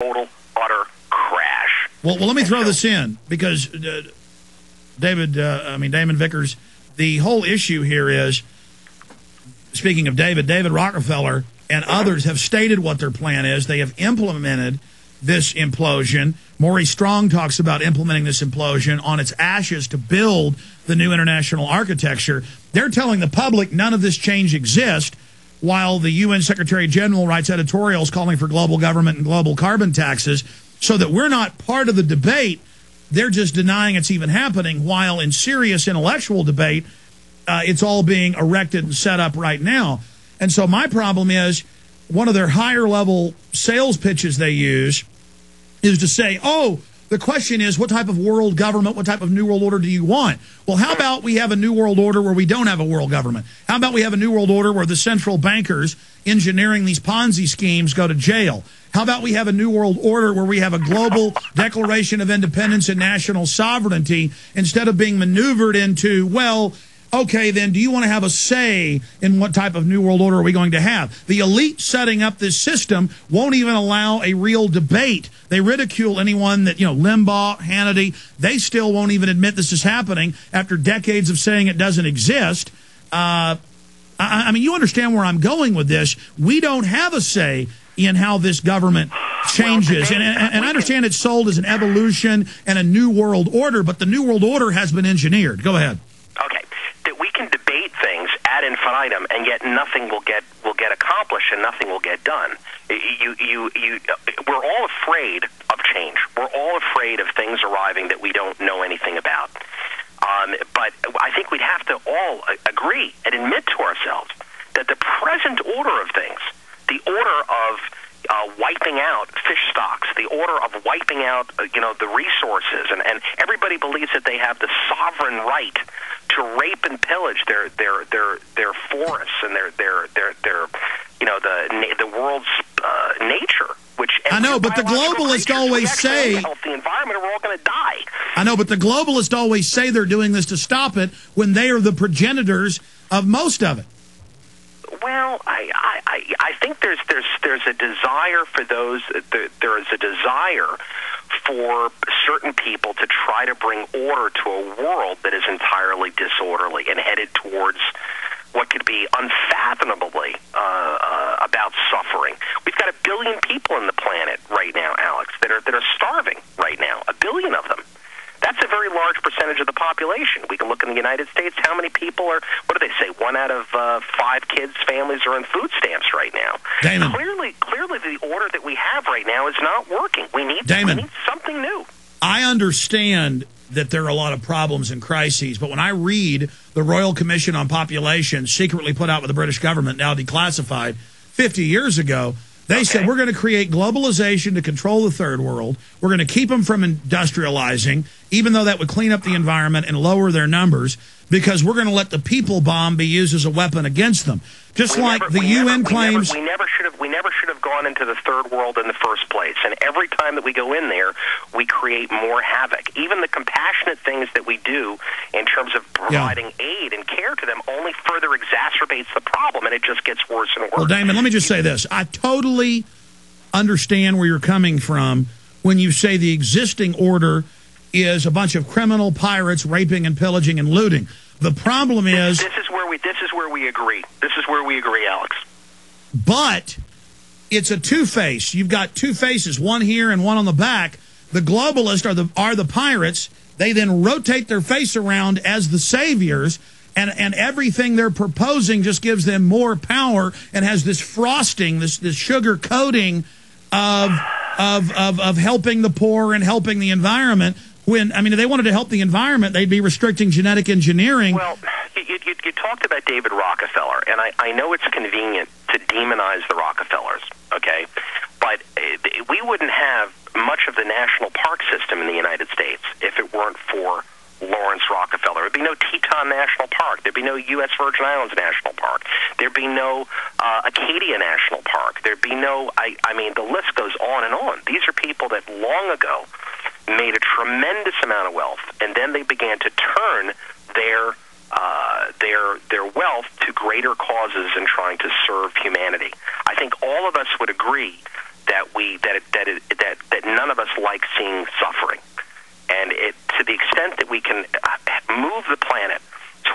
total, utter crash. Well, let me throw this in, because Damon Vickers, the whole issue here is, speaking of David Rockefeller and others have stated what their plan is. They have implemented this implosion. Maurice Strong talks about implementing this implosion on its ashes to build the new international architecture. They're telling the public none of this change exists, while the UN Secretary General writes editorials calling for global government and global carbon taxes, so that we're not part of the debate. They're just denying it's even happening, while in serious intellectual debate, it's all being erected and set up right now. And so my problem is, one of their higher level sales pitches they use is to say, oh, the question is, what type of world government, what type of new world order do you want? Well, how about we have a new world order where we don't have a world government? How about we have a new world order where the central bankers engineering these Ponzi schemes go to jail? How about we have a new world order where we have a global declaration of independence and national sovereignty, instead of being maneuvered into, well, okay, then do you want to have a say in what type of new world order are we going to have? The elite setting up this system won't even allow a real debate. They ridicule anyone that, Limbaugh, Hannity, they still won't even admit this is happening after decades of saying it doesn't exist. I mean, you understand where I'm going with this. We don't have a say in how this government changes. And I understand it's sold as an evolution and a new world order, but the new world order has been engineered. Go ahead. Okay. That we can debate things ad infinitum, and yet nothing will get accomplished and nothing will get done. We're all afraid of change. We're all afraid of things arriving that we don't know anything about. But I think we'd have to all agree and admit to ourselves that the present order of things, the order of wiping out fish stocks, the order of wiping out the resources, and everybody believes that they have the sovereign right to rape and pillage their forests and the world's nature. Which I know, but the globalists always say healthy environment, or we're all going to die. I know, but the globalists always say they're doing this to stop it when they are the progenitors of most of it. Well, I think there's a desire for those. There is a desire for certain people to try to bring order to a world that is entirely disorderly and headed towards what could be unfathomably about suffering. We've got 1 billion people on the planet right now, Alex, that are starving right now. 1 billion of them. That's a very large percentage of the population. We can look in the United States, how many people are, what do they say, 1 out of 5 kids' families are on food stamps right now. Damon. Clearly the order that we have right now is not working. We need something new. I understand that there are a lot of problems and crises, but when I read the Royal Commission on Population, secretly put out with the British government, now declassified, 50 years ago, they said, we're going to create globalization to control the third world. We're going to keep them from industrializing, even though that would clean up the environment and lower their numbers, because we're going to let the people bomb be used as a weapon against them. Just like the UN claims. We never should have gone into the third world in the first place. And every time that we go in there, we create more havoc. Even the compassionate things that we do in terms of providing aid and care to them only further exacerbates the problem, and it just gets worse and worse. Well, Damon, let me just say this. I totally understand where you're coming from when you say the existing order is a bunch of criminal pirates raping and pillaging and looting. The problem is this is where we agree. This is where we agree, Alex. But it's a two-face. You've got two faces, one here and one on the back. The globalists are the pirates. They then rotate their face around as the saviors, and everything they're proposing just gives them more power and has this frosting, this sugar coating of helping the poor and helping the environment. When, I mean, if they wanted to help the environment, they'd be restricting genetic engineering. Well, you talked about David Rockefeller, and I know it's convenient to demonize the Rockefellers, okay? But we wouldn't have much of the national park system in the United States if it weren't for Lawrence Rockefeller. There'd be no Teton National Park. There'd be no U.S. Virgin Islands National Park. There'd be no Acadia National Park. There'd be no, I mean, the list goes on and on. These are people that long ago made a tremendous amount of wealth, and then they began to turn their wealth to greater causes in trying to serve humanity. I think all of us would agree that none of us like seeing suffering, and to the extent that we can move the planet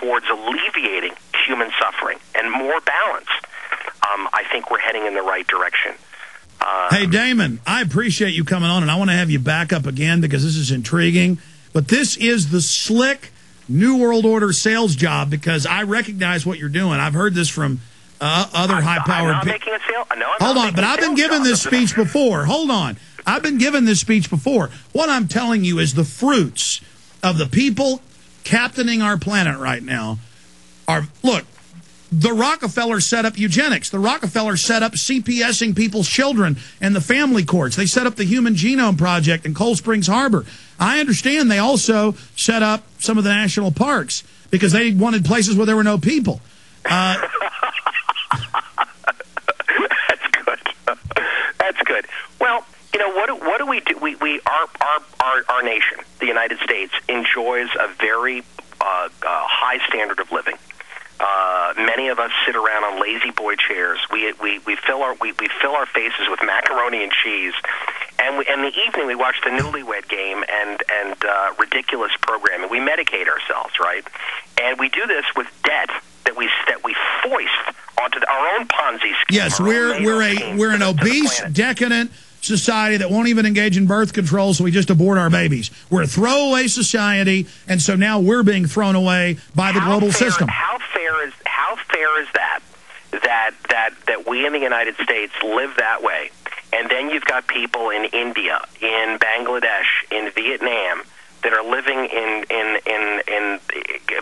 towards alleviating human suffering and more balance, I think we're heading in the right direction. Hey, Damon, I appreciate you coming on, and I want to have you back up again because this is intriguing. But this is the slick New World Order sales job, because I recognize what you're doing. I've heard this from other high-powered people. Making a sale? No, hold on, but I've been given this speech before. Hold on. I've been given this speech before. What I'm telling you is the fruits of the people captaining our planet right now are, look, the Rockefellers set up eugenics. The Rockefellers set up CPSing people's children and the family courts. They set up the Human Genome Project in Cold Springs Harbor. I understand they also set up some of the national parks because they wanted places where there were no people. That's good. That's good. Well, you know, what do we do? Our nation, the United States, enjoys a very high standard of living. Many of us sit around on lazy boy chairs. We fill our faces with macaroni and cheese, and in the evening we watch the Newlywed Game and ridiculous programming. We medicate ourselves, right? And we do this with debt that we foist onto our own Ponzi scheme. Yes, we're an obese, decadent society that won't even engage in birth control, so we just abort our babies. We're a throwaway society, and so now we're being thrown away by the global system. How fair is that we in the United States live that way, and then you've got people in India, in Bangladesh, in Vietnam that are living in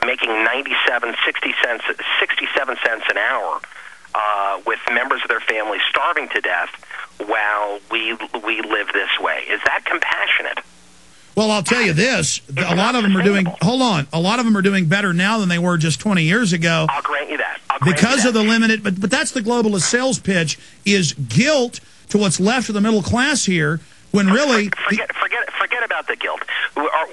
making 67 cents an hour, with members of their family starving to death while we live this way. Is that compassionate? Well, I'll tell you this. A lot of them are doing, hold on, a lot of them are doing better now than they were just 20 years ago. I'll grant you that. Because of the limited, but that's the globalist sales pitch, is guilt to what's left of the middle class here, when really... Forget about the guilt.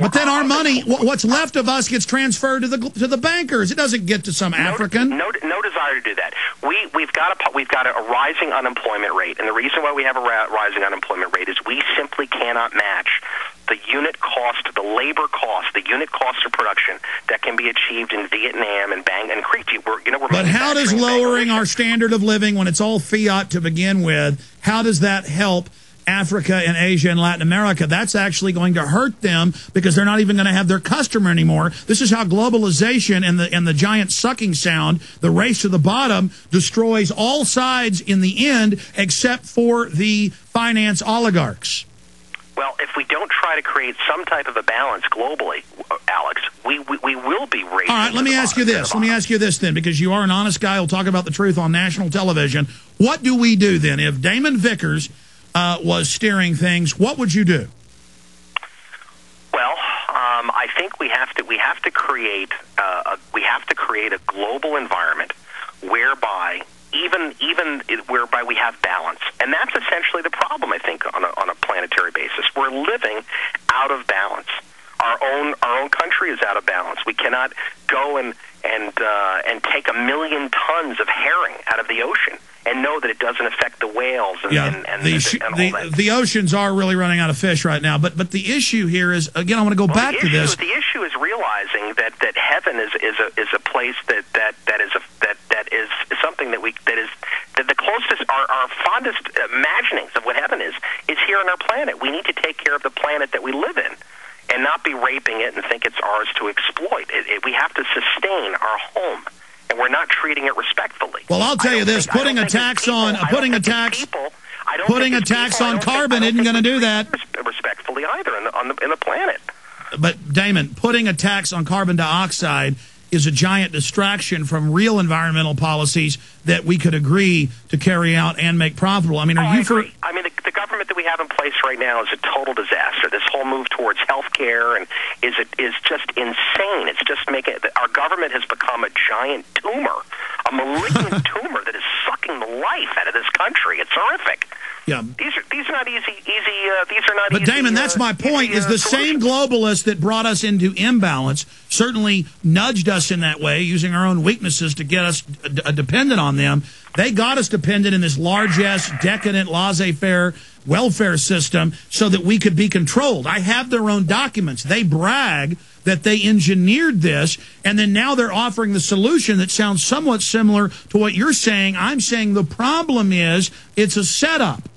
But then our money, what's left of us, gets transferred to the bankers. It doesn't get to some African. No desire to do that. We've got a rising unemployment rate, and the reason why we have a rising unemployment rate is we simply cannot match the unit cost, the labor cost, the unit cost of production that can be achieved in Vietnam and Crete. But how does lowering our standard of living, when it's all fiat to begin with, how does that help Africa and Asia and Latin America? That's actually going to hurt them because they're not even going to have their customer anymore. This is how globalization and the giant sucking sound, the race to the bottom, destroys all sides in the end except for the finance oligarchs. Well, if we don't try to create some type of a balance globally, Alex, we will be racing. All right, let me ask you this. Let me ask you this then, because you are an honest guy who'll talk about the truth on national television. What do we do then? If Damon Vickers was steering things, what would you do? Well, I think we have to create a global environment whereby whereby we have balance, and that's essentially the problem. I think on a planetary basis, we're living out of balance. Our own country is out of balance. We cannot go and take 1 million tons of herring out of the ocean and know that it doesn't affect the whales and the oceans are really running out of fish right now. But the issue here is, again, I want to go back to this. The issue is realizing that heaven is a place that is something that the closest, our fondest imaginings of what heaven is here on our planet. We need to take care of the planet that we live in, and not be raping it and think it's ours to exploit. We have to sustain our home, and we're not treating it respectfully. Well, I'll tell you this: putting a tax on carbon isn't going to do that respectfully either in the planet. But Damon, putting a tax on carbon dioxide is a giant distraction from real environmental policies that we could agree to carry out and make profitable. I mean, I agree. I mean, the government that we have in place right now is a total disaster. This whole move towards health care and is just insane. It's just our government has become a giant tumor, a malignant tumor that is sucking the life out of this country. It's horrific. Yeah. These are not easy. These are not. But easy, Damon, that's my point. Is the same globalists that brought us into imbalance certainly nudged us in that way, using our own weaknesses to get us dependent on them. They got us dependent in this largesse, decadent, laissez-faire welfare system so that we could be controlled. I have their own documents. They brag that they engineered this, and then now they're offering the solution that sounds somewhat similar to what you're saying. I'm saying the problem is it's a setup.